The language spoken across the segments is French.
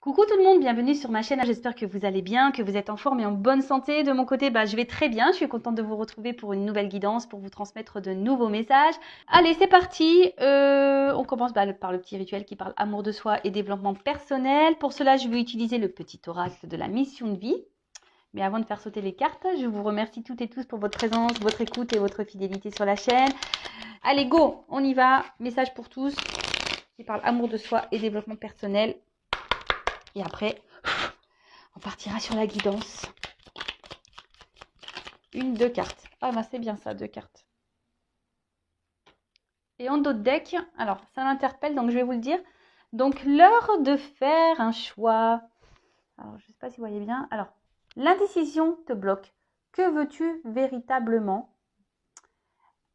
Coucou tout le monde, bienvenue sur ma chaîne. J'espère que vous allez bien, que vous êtes en forme et en bonne santé. De mon côté, je vais très bien. Je suis contente de vous retrouver pour une nouvelle guidance, pour vous transmettre de nouveaux messages. Allez, c'est parti. On commence par le petit rituel qui parle amour de soi et développement personnel. Pour cela, je vais utiliser le petit oracle de la mission de vie. Mais avant de faire sauter les cartes, je vous remercie toutes et tous pour votre présence, votre écoute et votre fidélité sur la chaîne. Allez, go, on y va. Message pour tous qui parle amour de soi et développement personnel. Et après, on partira sur la guidance. Deux cartes. Ah c'est bien ça, 2 cartes. Et en dos de deck, alors ça m'interpelle, donc je vais vous le dire. Donc l'heure de faire un choix. Alors je ne sais pas si vous voyez bien. Alors, l'indécision te bloque. Que veux-tu véritablement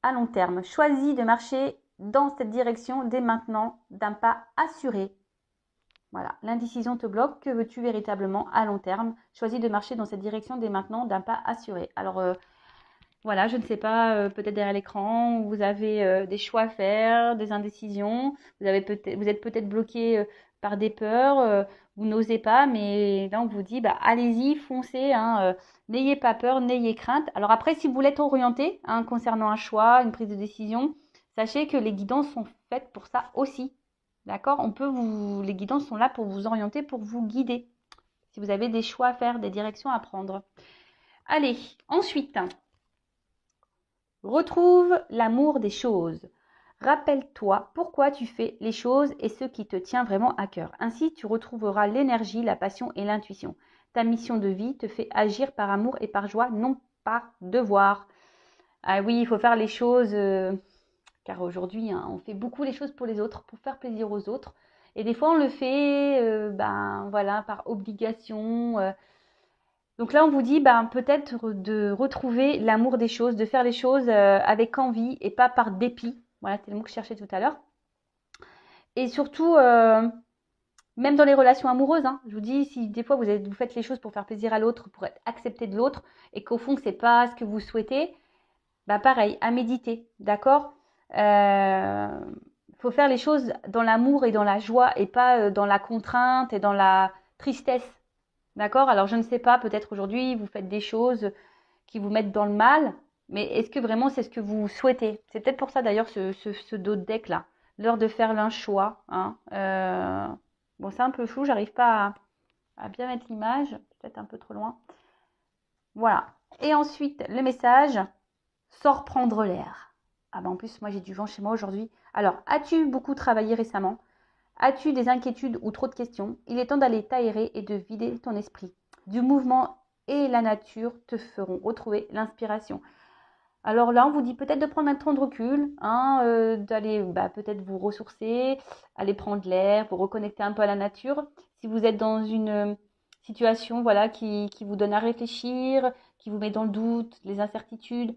à long terme? Choisis de marcher dans cette direction dès maintenant, d'un pas assuré. Voilà, l'indécision te bloque. Que veux-tu véritablement à long terme? Choisis de marcher dans cette direction dès maintenant d'un pas assuré. Alors, voilà, je ne sais pas, peut-être derrière l'écran, vous avez des choix à faire, des indécisions. Vous êtes peut-être bloqué par des peurs, vous n'osez pas, mais là, on vous dit, allez-y, foncez, n'ayez pas peur, n'ayez crainte. Alors après, si vous voulez être orienté concernant un choix, une prise de décision, sachez que les guidances sont faites pour ça aussi. D'accord? Les guidances sont là pour vous orienter, pour vous guider. Si vous avez des choix à faire, des directions à prendre. Allez, ensuite, retrouve l'amour des choses. Rappelle-toi pourquoi tu fais les choses et ce qui te tient vraiment à cœur. Ainsi, tu retrouveras l'énergie, la passion et l'intuition. Ta mission de vie te fait agir par amour et par joie, non par devoir. Ah oui, il faut faire les choses... car aujourd'hui, on fait beaucoup les choses pour les autres, pour faire plaisir aux autres. Et des fois, on le fait voilà, par obligation. Donc là, on vous dit peut-être de retrouver l'amour des choses, de faire les choses avec envie et pas par dépit. Voilà, c'est le mot que je cherchais tout à l'heure. Et surtout, même dans les relations amoureuses, je vous dis, si des fois vous faites les choses pour faire plaisir à l'autre, pour être accepté de l'autre, et qu'au fond, c'est pas ce que vous souhaitez, pareil, à méditer, d'accord? Faut faire les choses dans l'amour et dans la joie et pas dans la contrainte et dans la tristesse. D'accord? Alors, je ne sais pas, peut-être aujourd'hui, vous faites des choses qui vous mettent dans le mal, mais est-ce que vraiment c'est ce que vous souhaitez? C'est peut-être pour ça d'ailleurs ce dos de deck-là. L'heure de faire l'un choix. Bon, c'est un peu flou, j'arrive pas à bien mettre l'image, peut-être un peu trop loin. Voilà. Et ensuite, le message, sors prendre l'air. En plus, moi j'ai du vent chez moi aujourd'hui. Alors, as-tu beaucoup travaillé récemment? As-tu des inquiétudes ou trop de questions? Il est temps d'aller t'aérer et de vider ton esprit. Du mouvement et la nature te feront retrouver l'inspiration. Alors là, on vous dit peut-être de prendre un temps de recul, d'aller peut-être vous ressourcer, aller prendre l'air, vous reconnecter un peu à la nature. Si vous êtes dans une situation qui vous donne à réfléchir, qui vous met dans le doute, les incertitudes,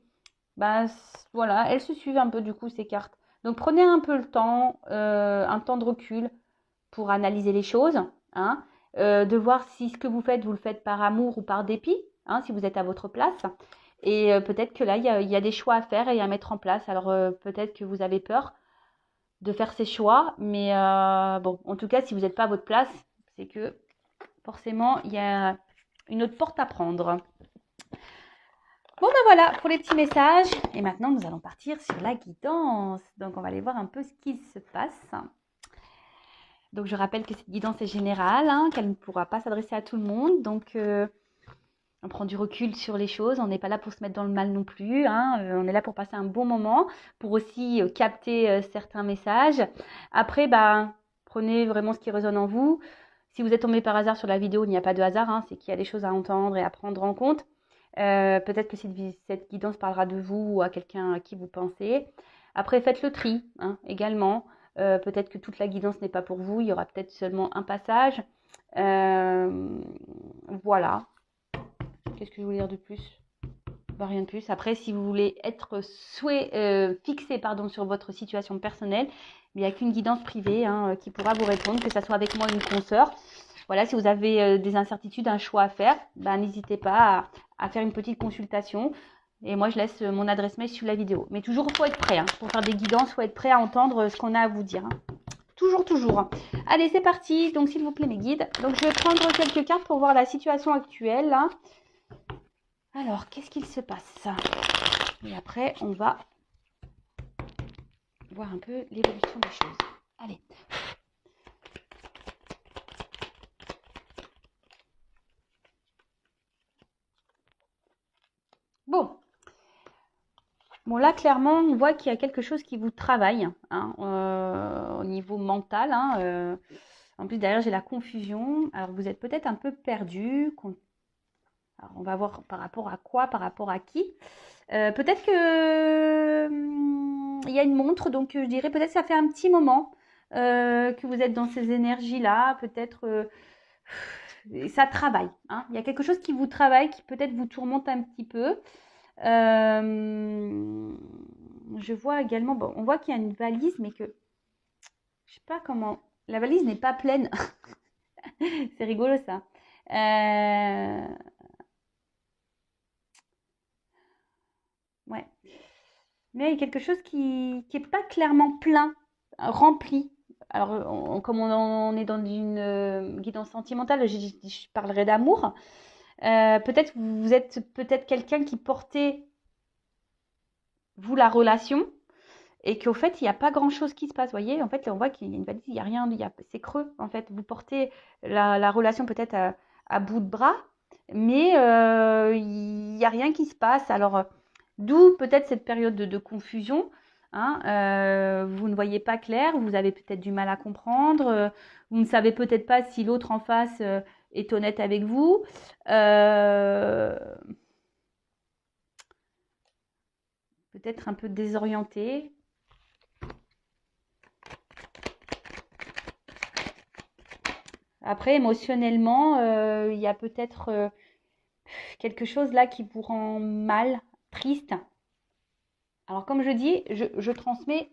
voilà, elles se suivent un peu du coup ces cartes. Donc prenez un peu le temps, un temps de recul pour analyser les choses, de voir si ce que vous le faites par amour ou par dépit, si vous êtes à votre place. Et peut-être que là, il y a des choix à faire et à mettre en place. Alors peut-être que vous avez peur de faire ces choix, mais bon, en tout cas, si vous n'êtes pas à votre place, c'est que forcément, il y a une autre porte à prendre. Bon voilà pour les petits messages. Et maintenant, nous allons partir sur la guidance. Donc, on va aller voir un peu ce qui se passe. Donc, je rappelle que cette guidance est générale, qu'elle ne pourra pas s'adresser à tout le monde. Donc, on prend du recul sur les choses. On n'est pas là pour se mettre dans le mal non plus. On est là pour passer un bon moment, pour aussi capter certains messages. Après, prenez vraiment ce qui résonne en vous. Si vous êtes tombé par hasard sur la vidéo, il n'y a pas de hasard. C'est qu'il y a des choses à entendre et à prendre en compte. Peut-être que cette guidance parlera de vous ou à quelqu'un à qui vous pensez. Après, faites le tri également. Peut-être que toute la guidance n'est pas pour vous. Il y aura peut-être seulement un passage. Voilà. Qu'est-ce que je voulais dire de plus? Rien de plus. Après, si vous voulez être fixé sur votre situation personnelle, il n'y a qu'une guidance privée qui pourra vous répondre, que ce soit avec moi ou une consoeur. Voilà, si vous avez des incertitudes, un choix à faire, n'hésitez pas à faire une petite consultation. Et moi, je laisse mon adresse mail sous la vidéo. Mais toujours, il faut être prêt. Pour faire des guidances, il faut être prêt à entendre ce qu'on a à vous dire. Toujours, toujours. Allez, c'est parti. Donc, s'il vous plaît, mes guides. Donc, je vais prendre quelques cartes pour voir la situation actuelle. Là. Alors, qu'est-ce qu'il se passe? Et après, on va voir un peu l'évolution des choses. Allez. Bon. Bon, là, clairement, on voit qu'il y a quelque chose qui vous travaille hein, au niveau mental. Hein, en plus, derrière, j'ai la confusion. Alors, vous êtes peut-être un peu perdu. Alors, on va voir par rapport à quoi, par rapport à qui. Peut-être que il y a une montre, donc je dirais peut-être que ça fait un petit moment que vous êtes dans ces énergies-là. Peut-être ça travaille. Hein. Il y a quelque chose qui vous travaille, qui peut-être vous tourmente un petit peu. Je vois également, bon, on voit qu'il y a une valise, mais que je sais pas comment. La valise n'est pas pleine. C'est rigolo ça. Ouais. Mais il y a quelque chose qui est pas clairement plein, rempli. Alors, comme on est dans une guidance sentimentale, je parlerai d'amour. Peut-être vous êtes peut-être quelqu'un qui portait, vous, la relation, et qu'au fait, il n'y a pas grand-chose qui se passe. Vous voyez, en fait, on voit qu'il y a une valise, il n'y a rien, c'est creux. En fait, vous portez la relation peut-être à bout de bras, mais il n'y a rien qui se passe. Alors, d'où peut-être cette période de confusion. Hein, vous ne voyez pas clair, vous avez peut-être du mal à comprendre, vous ne savez peut-être pas si l'autre en face est honnête avec vous. Peut-être un peu désorienté. Après, émotionnellement, il y a peut-être quelque chose là qui vous rend mal, triste. Alors, comme je dis, je transmets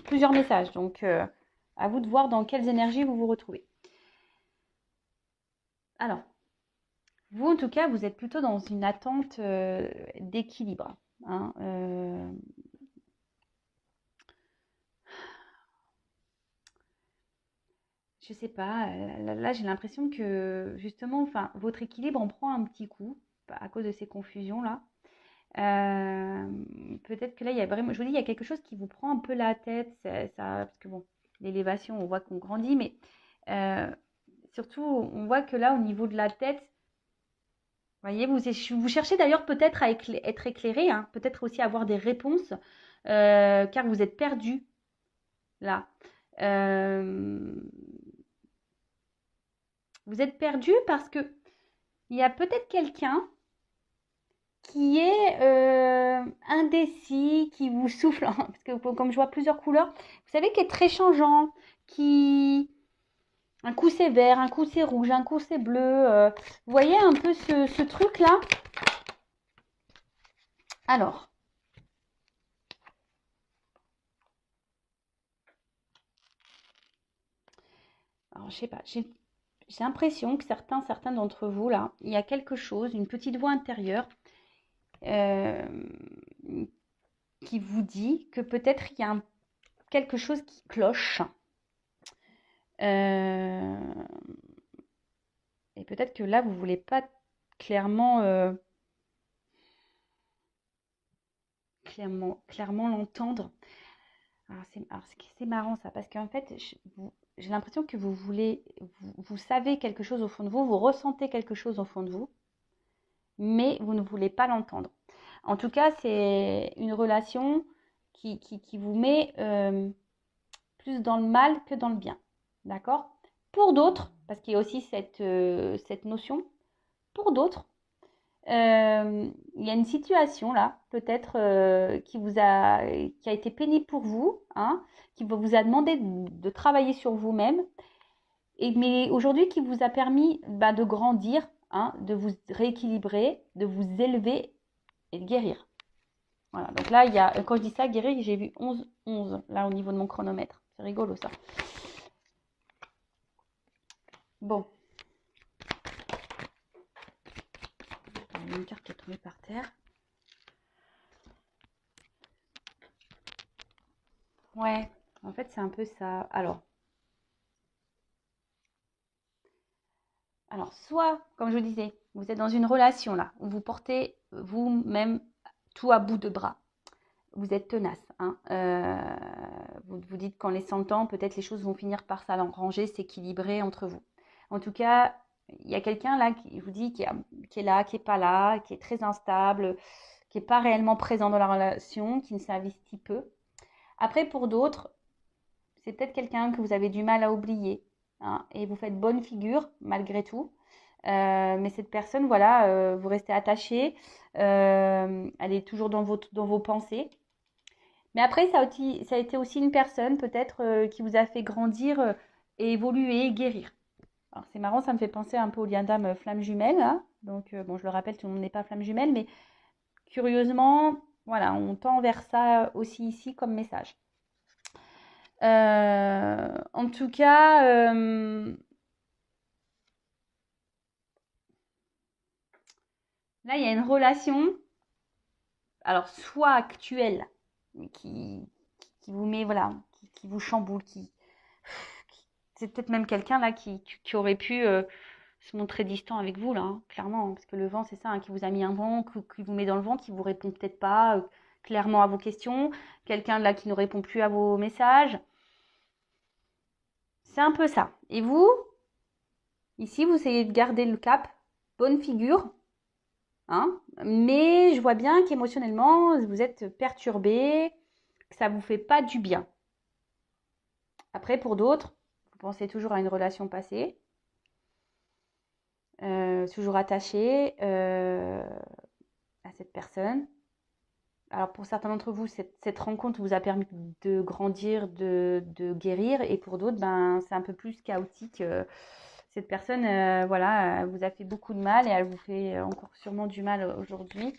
plusieurs messages. Donc, à vous de voir dans quelles énergies vous vous retrouvez. Alors, vous, en tout cas, vous êtes plutôt dans une attente d'équilibre. Hein, je sais pas, là j'ai l'impression que justement, enfin, votre équilibre en prend un petit coup à cause de ces confusions-là. Peut-être que là, il y a vraiment, je vous dis, il y a quelque chose qui vous prend un peu la tête, parce que bon, l'élévation, on voit qu'on grandit, mais surtout, on voit que là, au niveau de la tête, vous voyez, vous cherchez d'ailleurs peut-être à être éclairé, hein, peut-être aussi avoir des réponses, car vous êtes perdu là. Euh, vous êtes perdu parce que il y a peut-être quelqu'un qui est indécis, qui vous souffle, parce que comme je vois plusieurs couleurs, vous savez, qui est très changeant, qui... Un coup c'est vert, un coup c'est rouge, un coup c'est bleu. Vous voyez un peu ce truc-là? Alors, je sais pas, j'ai l'impression que certains d'entre vous, là, il y a quelque chose, une petite voix intérieure euh, qui vous dit que peut-être il y a quelque chose qui cloche. Euh, et peut-être que là, vous voulez pas clairement, clairement l'entendre. C'est marrant ça, parce qu'en fait, j'ai l'impression que vous voulez, vous savez quelque chose au fond de vous, vous ressentez quelque chose au fond de vous, mais vous ne voulez pas l'entendre. En tout cas, c'est une relation qui vous met plus dans le mal que dans le bien. D'accord? Pour d'autres, parce qu'il y a aussi cette notion, pour d'autres, il y a une situation là, peut-être qui a été pénible pour vous, hein, qui vous a demandé de travailler sur vous-même, mais aujourd'hui qui vous a permis de grandir, hein, de vous rééquilibrer, de vous élever et de guérir. Voilà, donc là, quand je dis ça, guérir, j'ai vu 11 là au niveau de mon chronomètre. C'est rigolo ça. Bon. Il y a une carte qui est tombée par terre. Ouais, En fait, c'est un peu ça. Alors, soit, comme je vous disais, vous êtes dans une relation là, où vous portez vous-même tout à bout de bras. Vous êtes tenace. Hein. Vous vous dites qu'en laissant le temps, peut-être les choses vont finir par s'arranger, s'équilibrer entre vous. En tout cas, il y a quelqu'un là qui je vous dit qui est là, qui est pas là, qui est très instable, qui n'est pas réellement présent dans la relation, qui ne s'investit peu. Après, pour d'autres, c'est peut-être quelqu'un que vous avez du mal à oublier. Hein, et vous faites bonne figure malgré tout. Mais cette personne, voilà, vous restez attaché. Elle est toujours dans vos pensées. Mais après, ça a été aussi une personne peut-être qui vous a fait grandir et évoluer, guérir. Alors c'est marrant, ça me fait penser un peu au lien d'âme flamme jumelle. Hein. Donc bon, je le rappelle, tout le monde n'est pas flamme jumelle, mais curieusement, voilà, on tend vers ça aussi ici comme message. En tout cas, là, il y a une relation, alors soit actuelle, mais qui vous met, voilà, qui vous chamboule, c'est peut-être même quelqu'un là qui aurait pu se montrer distant avec vous, là, hein, clairement, hein, parce que le vent, c'est ça, hein, qui vous a mis un vent, qui vous met dans le vent, qui vous répond peut-être pas clairement à vos questions, quelqu'un là qui ne répond plus à vos messages. C'est un peu ça. Et vous, ici, vous essayez de garder le cap, bonne figure, hein, mais je vois bien qu'émotionnellement, vous êtes perturbé, que ça vous fait pas du bien. Après, pour d'autres, vous pensez toujours à une relation passée, toujours attaché à cette personne. Alors pour certains d'entre vous, cette rencontre vous a permis de grandir, de guérir, et pour d'autres, ben, c'est un peu plus chaotique. Cette personne, voilà, elle vous a fait beaucoup de mal et elle vous fait encore sûrement du mal aujourd'hui.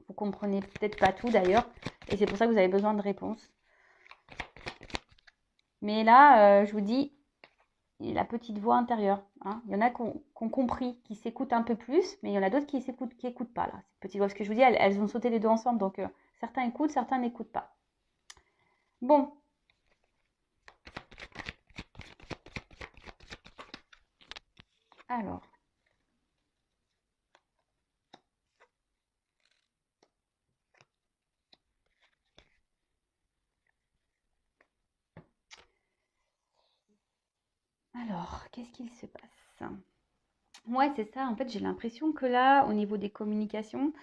Vous comprenez peut-être pas tout d'ailleurs, et c'est pour ça que vous avez besoin de réponses. Mais là, je vous dis, la petite voix intérieure. Hein. Il y en a qui ont compris, qui s'écoutent un peu plus, mais il y en a d'autres qui écoutent pas là. Cette petite voix, parce que je vous dis, elles ont sauté les deux ensemble, donc certains écoutent, certains n'écoutent pas. Bon. Alors. Qu'est-ce qu'il se passe? Ouais, c'est ça. En fait, j'ai l'impression que là, au niveau des communications,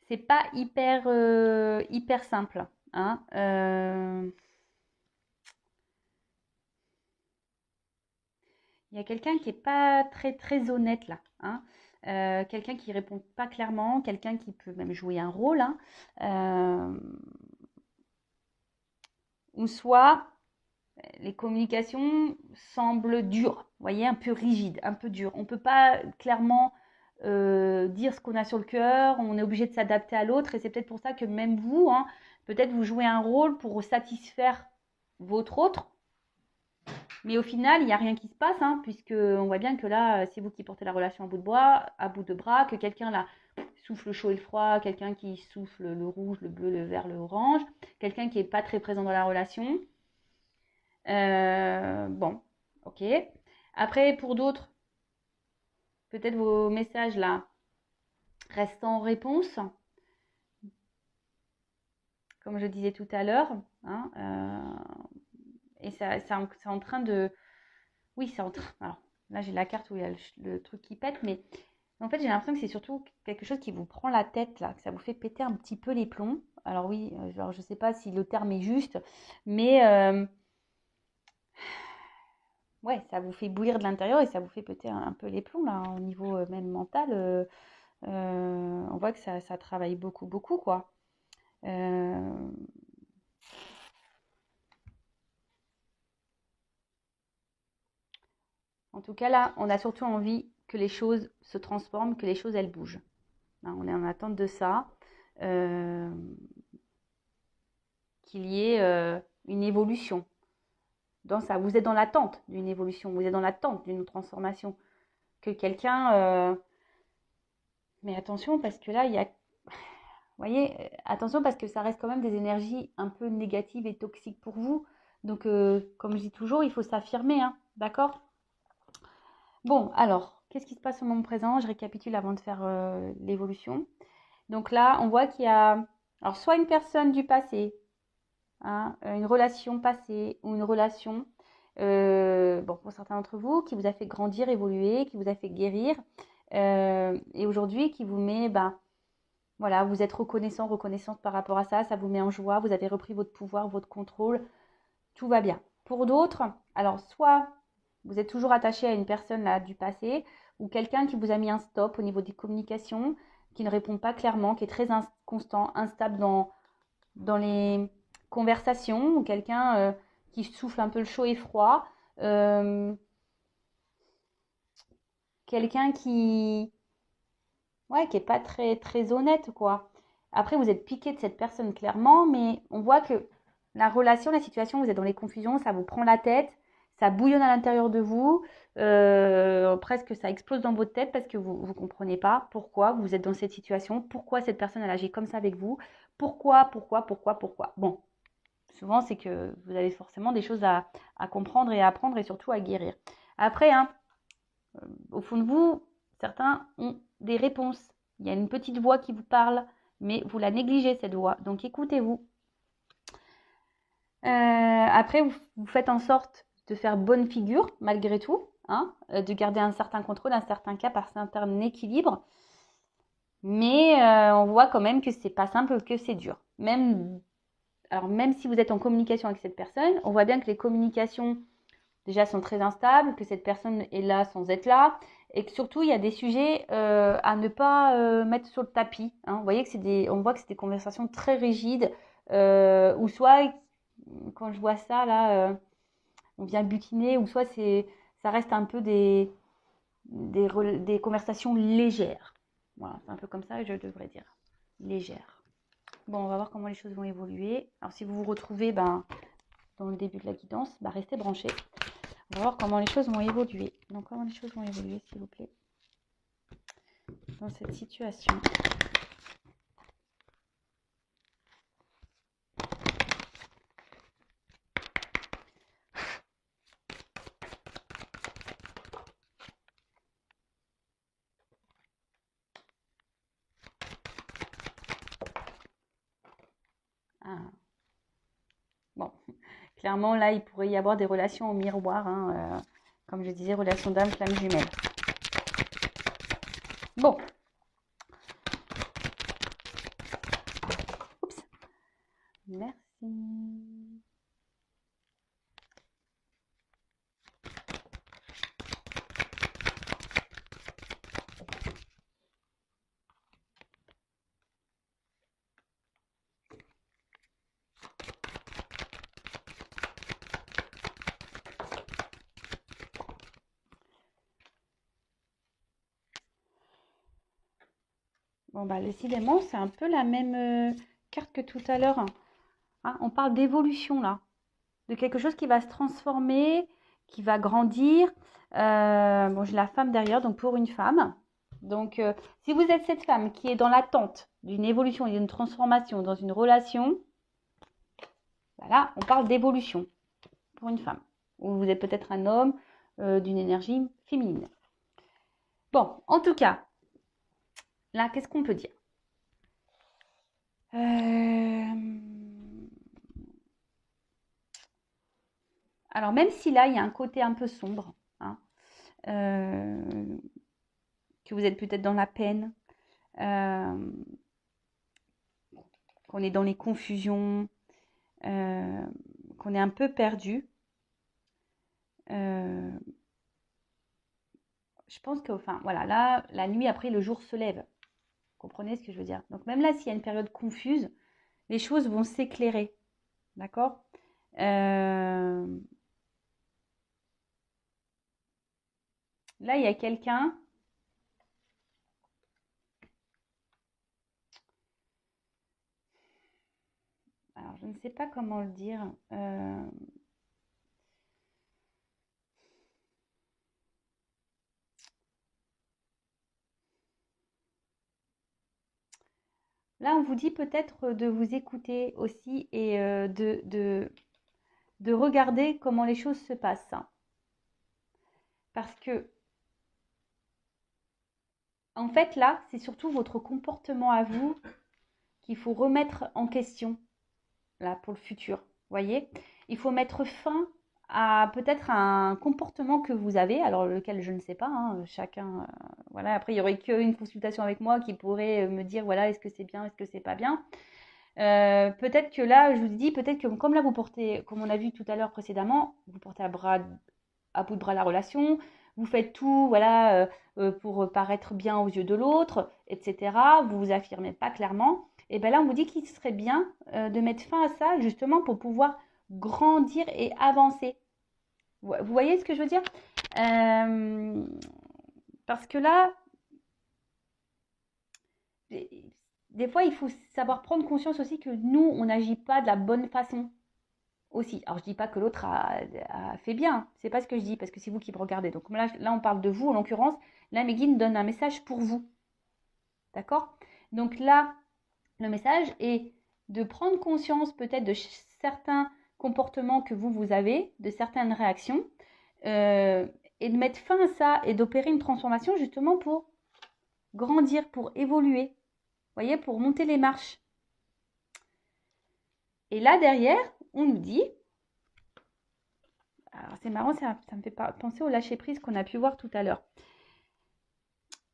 c'est pas hyper simple. Hein. Il y a quelqu'un qui est pas très honnête là. Hein. Quelqu'un qui répond pas clairement, quelqu'un qui peut même jouer un rôle. Hein. Ou soit les communications semblent dures, vous voyez, un peu rigides, un peu dures. On ne peut pas clairement dire ce qu'on a sur le cœur, on est obligé de s'adapter à l'autre, et c'est peut-être pour ça que même vous, hein, peut-être vous jouez un rôle pour satisfaire votre autre, mais au final, il n'y a rien qui se passe, hein, puisque on voit bien que là, c'est vous qui portez la relation à bout de bras, que quelqu'un là souffle le chaud et le froid, quelqu'un qui souffle le rouge, le bleu, le vert, le orange, quelqu'un qui n'est pas très présent dans la relation. Bon, ok. Après, pour d'autres, peut-être vos messages là restent en réponse, comme je disais tout à l'heure. Hein, et c'est en train de... Oui, c'est en train... Alors, là, j'ai la carte où il y a le truc qui pète, mais en fait, j'ai l'impression que c'est surtout quelque chose qui vous prend la tête, là, que ça vous fait péter un petit peu les plombs. Alors oui, alors, je ne sais pas si le terme est juste, mais... ouais, ça vous fait bouillir de l'intérieur et ça vous fait péter un peu les plombs, là, au niveau même mental. On voit que ça travaille beaucoup, quoi. Euh, En tout cas, là, on a surtout envie que les choses se transforment, que les choses, elles bougent. Hein, on est en attente de ça. Euh, Qu'il y ait une évolution dans ça. Vous êtes dans l'attente d'une évolution, vous êtes dans l'attente d'une transformation. Que quelqu'un... Mais attention, parce que là, il y a... Vous voyez, attention parce que ça reste quand même des énergies un peu négatives et toxiques pour vous. Donc, comme je dis toujours, il faut s'affirmer, hein, d'accord? Bon, alors, qu'est-ce qui se passe au moment présent? Je récapitule avant de faire l'évolution. Donc là, on voit qu'il y a, alors, soit une personne du passé, hein, une relation passée ou une relation, bon, pour certains d'entre vous, qui vous a fait grandir, évoluer, qui vous a fait guérir, et aujourd'hui qui vous met, ben, voilà, vous êtes reconnaissant, reconnaissante par rapport à ça, ça vous met en joie, vous avez repris votre pouvoir, votre contrôle, tout va bien. Pour d'autres, alors soit vous êtes toujours attaché à une personne là du passé ou quelqu'un qui vous a mis un stop au niveau des communications, qui ne répond pas clairement, qui est très inconstant, instable dans les conversations, ou quelqu'un qui souffle un peu le chaud et froid, euh, quelqu'un ouais, qui est pas très très honnête quoi. Après, vous êtes piqué de cette personne clairement, mais on voit que la relation, la situation, vous êtes dans les confusions, ça vous prend la tête, ça bouillonne à l'intérieur de vous, presque ça explose dans votre tête parce que vous ne comprenez pas pourquoi vous êtes dans cette situation, pourquoi cette personne elle agit comme ça avec vous, pourquoi. Bon, souvent c'est que vous avez forcément des choses à comprendre et à apprendre et surtout à guérir. Après, hein, au fond de vous, certains ont des réponses. Il y a une petite voix qui vous parle, mais vous la négligez cette voix. Donc écoutez-vous. Après, vous faites en sorte de faire bonne figure malgré tout, hein, de garder un certain contrôle, un certain cap, un certain équilibre. Mais on voit quand même que c'est pas simple, que c'est dur. Alors même si vous êtes en communication avec cette personne, on voit bien que les communications déjà sont très instables, que cette personne est là sans être là, et que surtout il y a des sujets à ne pas mettre sur le tapis, hein. Vous voyez que on voit que c'est des conversations très rigides, ou soit quand je vois ça là, on vient butiner, ou soit ça reste un peu des conversations légères. Voilà, c'est un peu comme ça que je devrais dire, légères. Bon, on va voir comment les choses vont évoluer. Alors si vous vous retrouvez dans le début de la guidance, restez branchés. On va voir comment les choses vont évoluer. Donc, comment les choses vont évoluer, s'il vous plaît, dans cette situation. Ah. Bon, clairement, là, il pourrait y avoir des relations en miroir, hein, comme je disais, relation d'âme, flamme jumelle. Bon. Oups. Merci. Bon, décidément, c'est un peu la même carte que tout à l'heure, hein. On parle d'évolution, là. De quelque chose qui va se transformer, qui va grandir. Bon, j'ai la femme derrière, donc pour une femme. Donc, si vous êtes cette femme qui est dans l'attente d'une évolution et d'une transformation dans une relation, voilà, on parle d'évolution pour une femme. Ou vous êtes peut-être un homme d'une énergie féminine. Bon, en tout cas, là, qu'est-ce qu'on peut dire? Alors, même si là, il y a un côté un peu sombre, hein, que vous êtes peut-être dans la peine, qu'on est dans les confusions, qu'on est un peu perdu, je pense que, enfin, voilà, là, la nuit après, le jour se lève. Vous comprenez ce que je veux dire? Donc, même là, s'il y a une période confuse, les choses vont s'éclairer. D'accord? Là, il y a quelqu'un. Alors, je ne sais pas comment le dire. Là, on vous dit peut-être de vous écouter aussi et de regarder comment les choses se passent. Parce que, en fait, là, c'est surtout votre comportement à vous qu'il faut remettre en question, là, pour le futur. Voyez, il faut mettre fin à peut-être un comportement que vous avez, alors lequel je ne sais pas, hein, chacun, voilà, après il n'y aurait qu'une consultation avec moi qui pourrait me dire, voilà, est-ce que c'est bien, est-ce que c'est pas bien. Peut-être que là, je vous dis, peut-être que comme là vous portez, comme on a vu tout à l'heure précédemment, vous portez à bout de bras la relation, vous faites tout, voilà, pour paraître bien aux yeux de l'autre, etc. Vous vous affirmez pas clairement. Et bien là, on vous dit qu'il serait bien de mettre fin à ça, justement, pour pouvoir grandir et avancer. Vous voyez ce que je veux dire? Parce que là, des fois, il faut savoir prendre conscience aussi que nous, on n'agit pas de la bonne façon aussi. Alors, je dis pas que l'autre a fait bien. C'est pas ce que je dis, parce que c'est vous qui me regardez. Donc là, on parle de vous, en l'occurrence. Là, Meguine donne un message pour vous. D'accord? Donc là, le message est de prendre conscience peut-être de certains comportements que vous avez, de certaines réactions, et de mettre fin à ça et d'opérer une transformation justement pour grandir, pour évoluer, vous voyez, pour monter les marches. Et là, derrière, on nous dit, alors c'est marrant, ça me fait penser au lâcher-prise qu'on a pu voir tout à l'heure.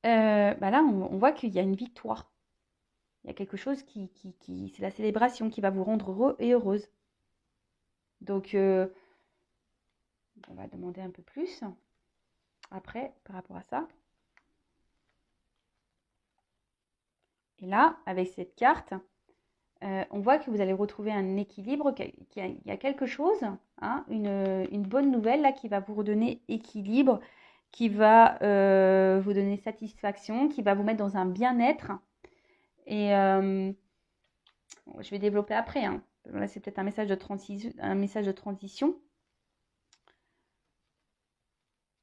Là, on voit qu'il y a une victoire. Il y a quelque chose qui c'est la célébration qui va vous rendre heureux et heureuse. Donc, on va demander un peu plus après par rapport à ça. Et là, avec cette carte, on voit que vous allez retrouver un équilibre, qu'il y a quelque chose, hein, une bonne nouvelle là qui va vous redonner équilibre, qui va vous donner satisfaction, qui va vous mettre dans un bien-être. Et je vais développer après. Hein. Là, c'est peut-être un message de transition.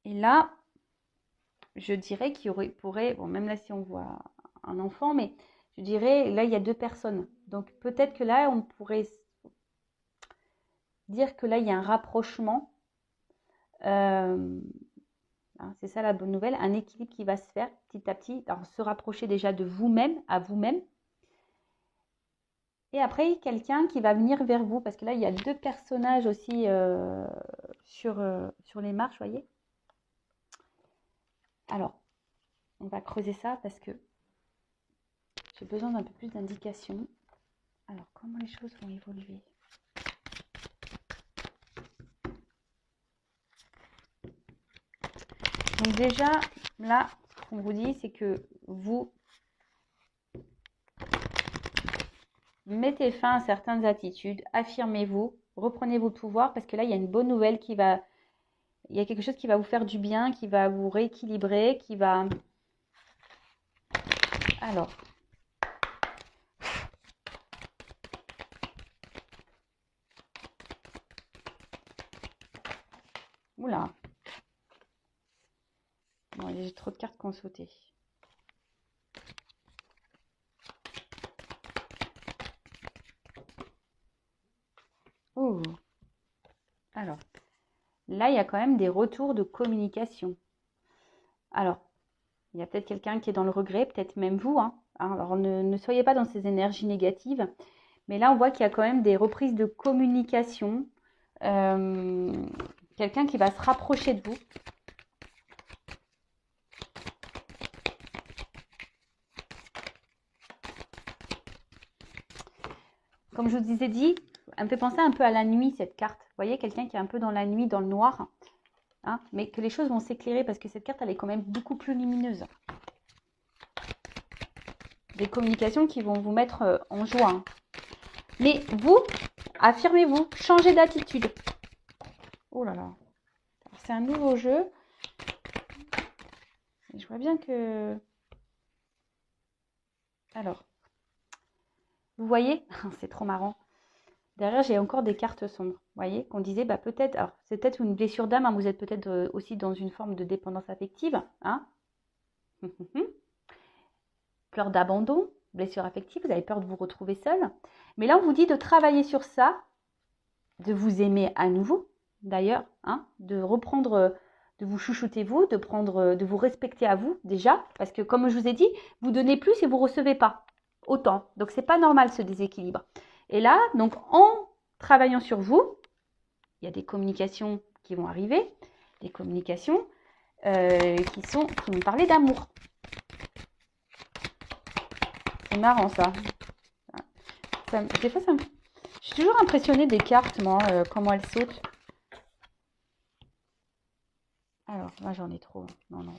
Et là, je dirais qu'il pourrait, bon, même là si on voit un enfant, mais je dirais, là, il y a deux personnes. Donc, peut-être que là, on pourrait dire que là, il y a un rapprochement. C'est ça la bonne nouvelle, un équilibre qui va se faire petit à petit. Alors, se rapprocher déjà de vous-même, à vous-même. Et après, quelqu'un qui va venir vers vous. Parce que là, il y a deux personnages aussi sur les marches, vous voyez. Alors, on va creuser ça parce que j'ai besoin d'un peu plus d'indications. Alors, comment les choses vont évoluer? Donc déjà, là, ce qu'on vous dit, c'est que vous mettez fin à certaines attitudes, affirmez-vous, reprenez vos pouvoirs, parce que là, il y a une bonne nouvelle il y a quelque chose qui va vous faire du bien, qui va vous rééquilibrer, qui va... Alors... Oula. Bon, j'ai trop de cartes qui ont sauté. Oh. Alors, là, il y a quand même des retours de communication. Alors, il y a peut-être quelqu'un qui est dans le regret, peut-être même vous. Hein. Alors, ne soyez pas dans ces énergies négatives. Mais là, on voit qu'il y a quand même des reprises de communication. Quelqu'un qui va se rapprocher de vous. Comme je vous ai dit, elle me fait penser un peu à la nuit, cette carte. Vous voyez, quelqu'un qui est un peu dans la nuit, dans le noir. Hein, mais que les choses vont s'éclairer parce que cette carte, elle est quand même beaucoup plus lumineuse. Des communications qui vont vous mettre en joie. Hein. Mais vous, affirmez-vous, changez d'attitude. Oh là là. C'est un nouveau jeu. Et je vois bien que... Alors, vous voyez, c'est trop marrant. Derrière, j'ai encore des cartes sombres. Vous voyez, qu'on disait, bah peut-être, alors c'est peut-être une blessure d'âme, hein, vous êtes peut-être aussi dans une forme de dépendance affective. Hein. Peur d'abandon, blessure affective, vous avez peur de vous retrouver seul. Mais là, on vous dit de travailler sur ça, de vous aimer à nouveau, d'ailleurs, hein, de reprendre, de vous chouchouter vous, de vous respecter à vous déjà, parce que comme je vous ai dit, vous donnez plus et vous recevez pas autant. Donc c'est pas normal ce déséquilibre. Et là, donc en travaillant sur vous, il y a des communications qui vont arriver, des communications qui vont parler d'amour. C'est marrant ça. Des fois, je suis toujours impressionnée des cartes, moi, comment elles sautent. Alors, moi j'en ai trop. Non, non.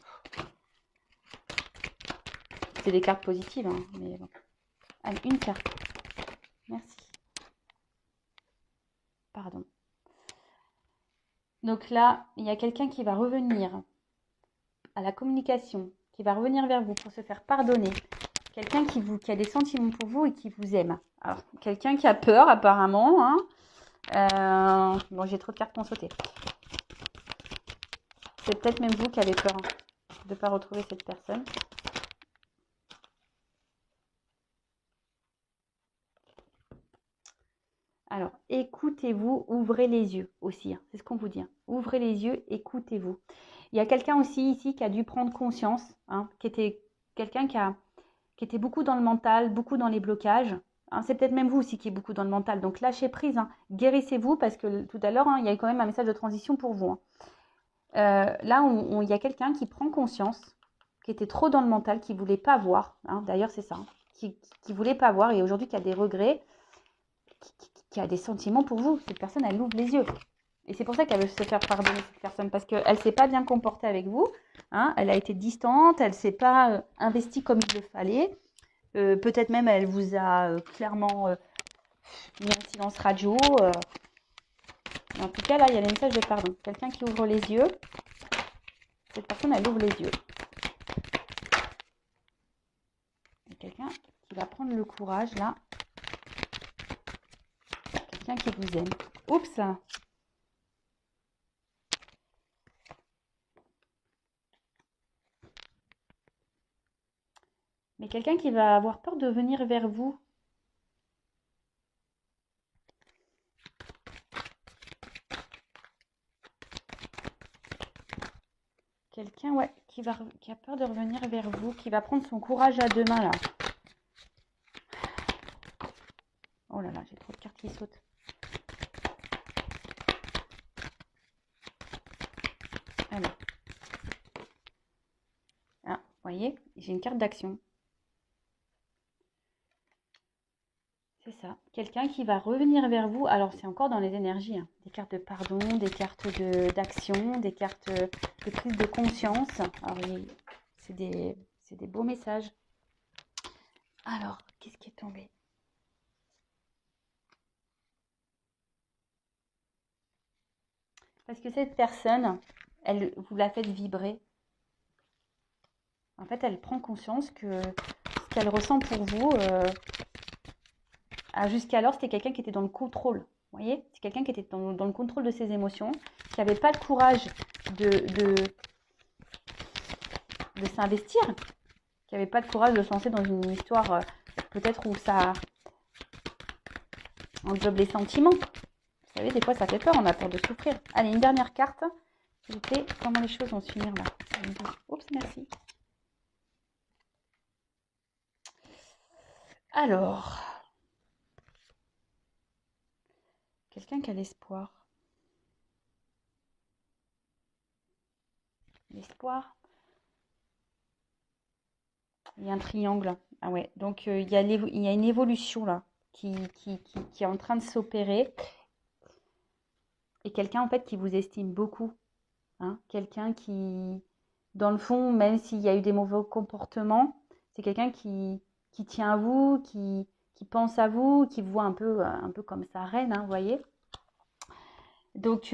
C'est des cartes positives, hein, mais bon. Allez, une carte. Merci. Pardon. Donc là, il y a quelqu'un qui va revenir à la communication, qui va revenir vers vous pour se faire pardonner. Quelqu'un qui a des sentiments pour vous et qui vous aime. Alors, quelqu'un qui a peur apparemment. Hein. Bon, j'ai trop de cartes qui ont sauté. C'est peut-être même vous qui avez peur de ne pas retrouver cette personne. Alors, écoutez-vous, ouvrez les yeux aussi. Hein, c'est ce qu'on vous dit. Hein. Ouvrez les yeux, écoutez-vous. Il y a quelqu'un aussi ici qui a dû prendre conscience, hein, qui était quelqu'un qui était beaucoup dans le mental, beaucoup dans les blocages. Hein, c'est peut-être même vous aussi qui êtes beaucoup dans le mental. Donc, lâchez prise, hein, guérissez-vous parce que tout à l'heure, hein, il y a eu quand même un message de transition pour vous. Hein. Là, il y a quelqu'un qui prend conscience, qui était trop dans le mental, qui ne voulait pas voir. Hein, d'ailleurs, c'est ça. Hein, qui ne voulait pas voir et aujourd'hui qui a des regrets, qui a des sentiments pour vous. Cette personne, elle ouvre les yeux. Et c'est pour ça qu'elle veut se faire pardonner, cette personne, parce qu'elle ne s'est pas bien comportée avec vous. Hein, elle a été distante, elle ne s'est pas investie comme il le fallait. Peut-être même, elle vous a clairement mis en silence radio. En tout cas, là, il y a le message de pardon. Quelqu'un qui ouvre les yeux. Cette personne, elle ouvre les yeux. Il y a quelqu'un qui va prendre le courage, là. Quelqu'un qui vous aime. Oups! Mais quelqu'un qui va avoir peur de venir vers vous. Quelqu'un, ouais, qui a peur de revenir vers vous, qui va prendre son courage à deux mains, là. Oh là là, j'ai trop de cartes qui sautent. Alors. Ah, vous voyez, j'ai une carte d'action. C'est ça. Quelqu'un qui va revenir vers vous. Alors, c'est encore dans les énergies. Hein. Des cartes de pardon, des cartes d'action, des cartes de prise de conscience. Alors, c'est des beaux messages. Alors, qu'est-ce qui est tombé? Parce que cette personne, vous la faites vibrer. En fait, elle prend conscience que ce qu'elle ressent pour vous, jusqu'alors, c'était quelqu'un qui était dans le contrôle. Vous voyez? C'est quelqu'un qui était dans le contrôle de ses émotions, qui n'avait pas le courage de s'investir, qui n'avait pas le courage de se lancer dans une histoire peut-être où ça englobe les sentiments. Vous savez, des fois, ça fait peur, on a peur de souffrir. Allez, une dernière carte. S'il vous plaît, comment les choses vont se finir là? Oups, merci. Alors, quelqu'un qui a l'espoir. L'espoir. Il y a un triangle. Ah ouais, donc il y a une évolution là qui est en train de s'opérer. Et quelqu'un en fait qui vous estime beaucoup. Hein, quelqu'un qui, dans le fond, même s'il y a eu des mauvais comportements, c'est quelqu'un qui tient à vous, qui pense à vous, qui vous voit un peu comme sa reine, hein, vous voyez. Donc,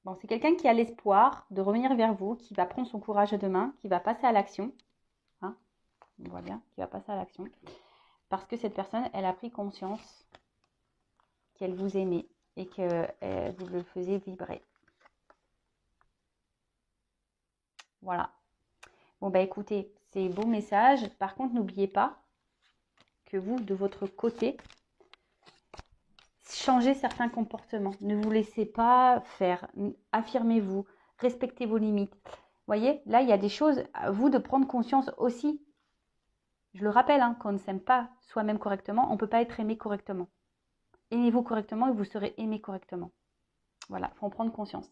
bon, c'est quelqu'un qui a l'espoir de revenir vers vous, qui va prendre son courage à deux mains, qui va passer à l'action. Hein, on voit bien, qui va passer à l'action. Parce que cette personne, elle a pris conscience qu'elle vous aimait et que vous le faisiez vibrer. Voilà. Bon, bah écoutez, c'est beau message. Par contre, n'oubliez pas que vous, de votre côté, changez certains comportements. Ne vous laissez pas faire. Affirmez-vous. Respectez vos limites. Vous voyez, là, il y a des choses à vous de prendre conscience aussi. Je le rappelle, hein, quand on ne s'aime pas soi-même correctement, on ne peut pas être aimé correctement. Aimez-vous correctement et vous serez aimé correctement. Voilà, il faut en prendre conscience.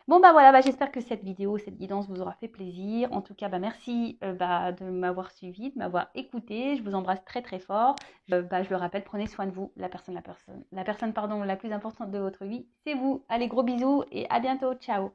Bon, bah voilà, j'espère que cette vidéo, cette guidance vous aura fait plaisir. En tout cas, merci de m'avoir suivi, de m'avoir écouté. Je vous embrasse très très fort. Je le rappelle, prenez soin de vous. La personne la plus importante de votre vie, c'est vous. Allez, gros bisous et à bientôt. Ciao.